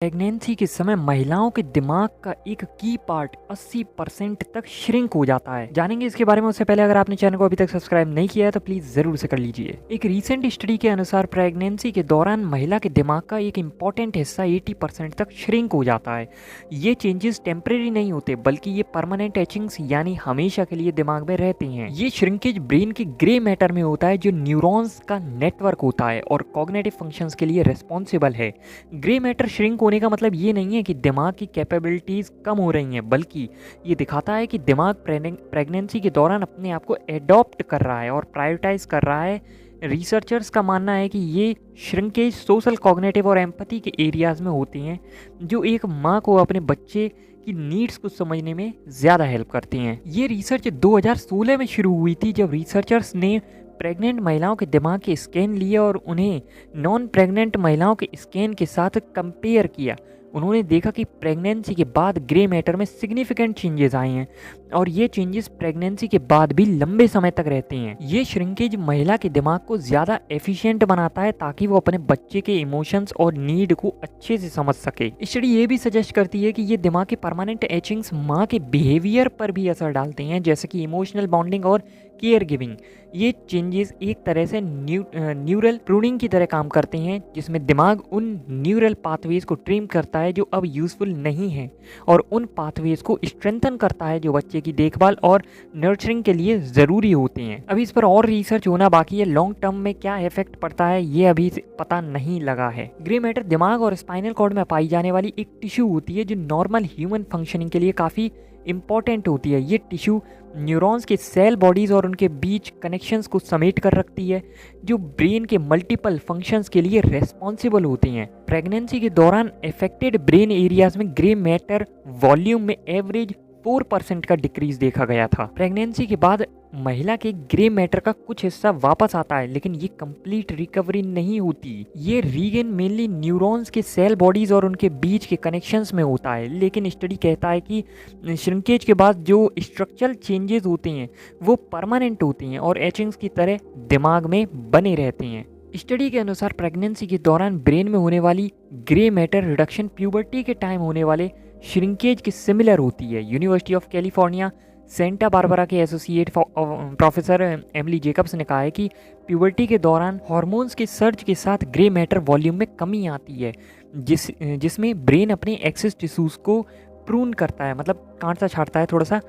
Pregnancy के समय महिलाओं के दिमाग का एक की पार्ट 80% तक श्रिंक हो जाता है। जानेंगे इसके बारे में। उससे पहले अगर आपने चैनल को अभी तक सब्सक्राइब नहीं किया है तो प्लीज जरूर से कर लीजिए। एक रीसेंट स्टडी के अनुसार प्रेगनेंसी के दौरान महिला के दिमाग का एक इम्पॉर्टेंट हिस्सा 80% तक श्रिंक हो जाता है। ये चेंजेस टेम्परेरी नहीं होते बल्कि ये परमानेंट एचिंग्स यानी हमेशा के लिए दिमाग में रहते हैं। ये श्रिंकेज ब्रेन के ग्रे मैटर में होता है जो न्यूरॉन्स का नेटवर्क होता है और कॉग्निटिव फंक्शंस के लिए रिस्पॉन्सिबल है। ग्रे मैटर श्रिंक होने का मतलब ये नहीं है कि दिमाग की कैपेबिलिटीज़ कम हो रही हैं, बल्कि ये दिखाता है कि दिमाग प्रेगनेंसी के दौरान अपने आप को एडॉप्ट कर रहा है और प्रायोरिटाइज कर रहा है। रिसर्चर्स का मानना है कि ये श्रिंकेज सोशल, कॉग्निटिव और एम्पैथी के एरियाज में होती हैं जो एक माँ को अपने बच्चे की नीड्स को समझने में ज़्यादा हेल्प करती हैं। ये रिसर्च 2016 में शुरू हुई थी जब रिसर्चर्स ने प्रेग्नेंट महिलाओं के दिमाग के स्कैन लिए और उन्हें नॉन प्रेग्नेंट महिलाओं के स्कैन के साथ कंपेयर किया। उन्होंने देखा कि प्रेगनेंसी के बाद ग्रे मैटर में सिग्निफिकेंट चेंजेस आए हैं और ये चेंजेस प्रेगनेंसी के बाद भी लंबे समय तक रहते हैं। ये श्रिंकेज महिला के दिमाग को ज़्यादा एफिशिएंट बनाता है ताकि वो अपने बच्चे के इमोशंस और नीड को अच्छे से समझ सके। स्टडी ये भी सजेस्ट करती है कि ये दिमाग के परमानेंट एचिंग्स माँ के बिहेवियर पर भी असर डालते हैं, जैसे कि इमोशनल बॉन्डिंग और केयर गिविंग। ये चेंजेस एक तरह से न्यूरल प्रूनिंग की तरह काम करते हैं, जिसमें दिमाग उन न्यूरल पाथवेज को ट्रिम करता है जो अब यूजफुल नहीं है और उन पाथवेज को स्ट्रेंथन करता है जो बच्चे की देखभाल और नर्चरिंग के लिए ज़रूरी होते हैं। अभी इस पर और रिसर्च होना बाकी है। लॉन्ग टर्म में क्या इफेक्ट पड़ता है ये अभी पता नहीं लगा है। ग्रे मैटर दिमाग और स्पाइनल कॉर्ड में पाई जाने वाली एक टिश्यू होती है जो नॉर्मल ह्यूमन फंक्शनिंग के लिए काफ़ी इम्पॉर्टेंट होती है। ये टिश्यू न्यूरॉन्स के सेल बॉडीज़ और उनके बीच कनेक्शंस को समेट कर रखती है जो ब्रेन के मल्टीपल फंक्शंस के लिए रेस्पॉन्सिबल होती हैं। प्रेगनेंसी के दौरान अफेक्टेड ब्रेन एरियाज में ग्रे मैटर वॉल्यूम में एवरेज 4% का डिक्रीज देखा गया था। प्रेगनेंसी के बाद महिला के ग्रे मैटर का कुछ हिस्सा वापस आता है, लेकिन ये कंप्लीट रिकवरी नहीं होती। ये रीगेन मेनली न्यूरॉन्स के सेल बॉडीज और उनके बीच के कनेक्शंस में होता है, लेकिन स्टडी कहता है कि श्रिंकेज के बाद जो स्ट्रक्चरल चेंजेस होते हैं वो परमानेंट होती हैं और एचिंग्स की तरह दिमाग में बने रहते हैं। स्टडी के अनुसार प्रेगनेंसी के दौरान ब्रेन में होने वाली ग्रे मैटर रिडक्शन प्यूबर्टी के टाइम होने वाले श्रिंकेज की सिमिलर होती है। University of California Santa Barbara के एसोसिएट प्रोफेसर एमिली जेकब्स ने कहा है कि प्यूबर्टी के दौरान हार्मोन्स के सर्ज के साथ ग्रे मैटर वॉल्यूम में कमी आती है जिसमें ब्रेन अपने एक्सेस टिश्यूज को प्रून करता है, मतलब काटता छाटता है थोड़ा सा,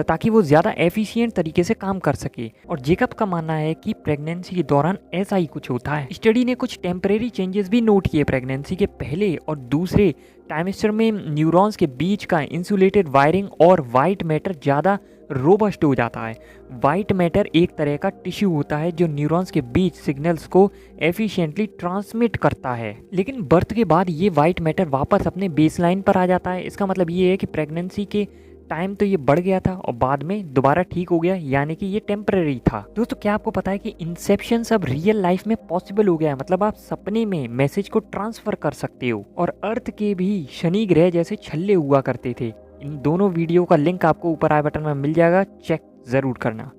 ताकि वो ज़्यादा एफिशिएंट तरीके से काम कर सके। और जेकब का मानना है कि प्रेगनेंसी के दौरान ऐसा ही कुछ होता है। स्टडी ने कुछ टेम्परेरी चेंजेस भी नोट किए। प्रेगनेंसी के पहले और दूसरे टाइमेस्टर में न्यूरॉन्स के बीच का इंसुलेटेड वायरिंग और वाइट मैटर ज़्यादा रोबस्ट हो जाता है। वाइट मैटर एक तरह का टिश्यू होता है जो न्यूरॉन्स के बीच सिग्नल्स को एफिशिएंटली ट्रांसमिट करता है, लेकिन बर्थ के बाद ये वाइट मैटर वापस अपने बेसलाइन पर आ जाता है। इसका मतलब ये है कि प्रेगनेंसी के टाइम तो ये बढ़ गया था और बाद में दोबारा ठीक हो गया, यानी कि ये टेम्परेरी था। दोस्तों, क्या आपको पता है कि इंसेप्शन अब रियल लाइफ में पॉसिबल हो गया है? मतलब आप सपने में मैसेज को ट्रांसफर कर सकते हो। और अर्थ के भी शनि ग्रह जैसे छल्ले हुआ करते थे। इन दोनों वीडियो का लिंक आपको ऊपर आई बटन में मिल जाएगा, चेक जरूर करना।